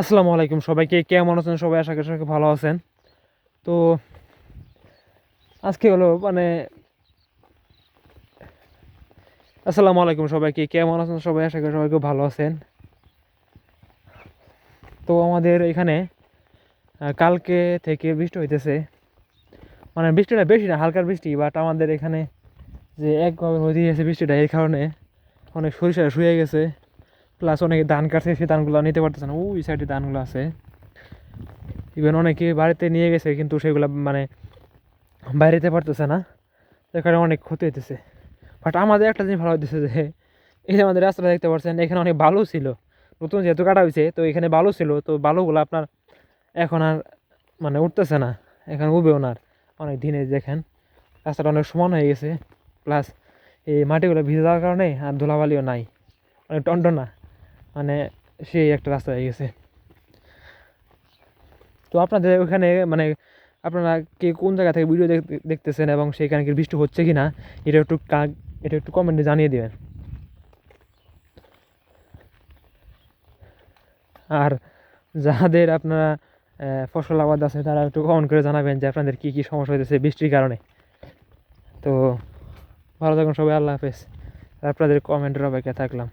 আসসালামু আলাইকুম সবাইকে, কেমন আছেন সবাই? আশা করি সবাই ভালো আছেন। তো আজকে হলো আসসালামু আলাইকুম সবাইকে, কেমন আছেন সবাই? আশা করি সবাই খুব ভালো আছেন। তো আমাদের এখানে কালকে থেকে বৃষ্টি হইতেছে, মানে বৃষ্টিটা বেশি না, হালকার বৃষ্টি, বাট আমাদের এখানে যে একভাবে হয়ে গেছে বৃষ্টিটা, এই কারণে অনেক সরিষা শুয়ে গেছে। প্লাস অনেকে ধান কাটছে, সেই ধানগুলো নিতে পারতেছে না, ওই সাইডে ধানগুলো আছে। ইভেন অনেকে বাড়িতে নিয়ে গেছে, কিন্তু সেগুলো বাইরে যেতে পারতেছে না, তার কারণে অনেক ক্ষতি হইতেছে। বাট আমাদের একটা জিনিস ভালো হইতেছে যে এই যে আমাদের রাস্তাটা দেখতে পাচ্ছেন, এখানে অনেক বালু ছিল, নতুন যেহেতু কাটা হয়েছে, তো এখানে বালু ছিল, তো বালুগুলো আপনার এখন আর উঠতেছে না, এখন উঠবেও না আর। অনেক দিনে দেখেন রাস্তাটা অনেক সমান হয়ে গেছে। প্লাস এই মাটিগুলো ভিজে যাওয়ার কারণে আর ধুলাবালিও নাই, অনেক টনটনা, মানে সেই একটা রাস্তা হয়ে গেছে। তো আপনাদের ওখানে আপনারা কে কোন জায়গা থেকে ভিডিও দেখতেছেন এবং সেখানে কি বৃষ্টি হচ্ছে কি না, এটা একটু এটা একটু কমেন্টে জানিয়ে দেবেন। আর যাদের আপনারা ফসল আবাদ আছে, তারা একটু কমেন্ট করে জানাবেন যে আপনাদের কী কী সমস্যা হইতেছে বৃষ্টির কারণে। তো ভালো থাকুন সবাই, আল্লাহ হাফেজ। আপনাদের কমেন্টের অপেক্ষায় থাকলাম।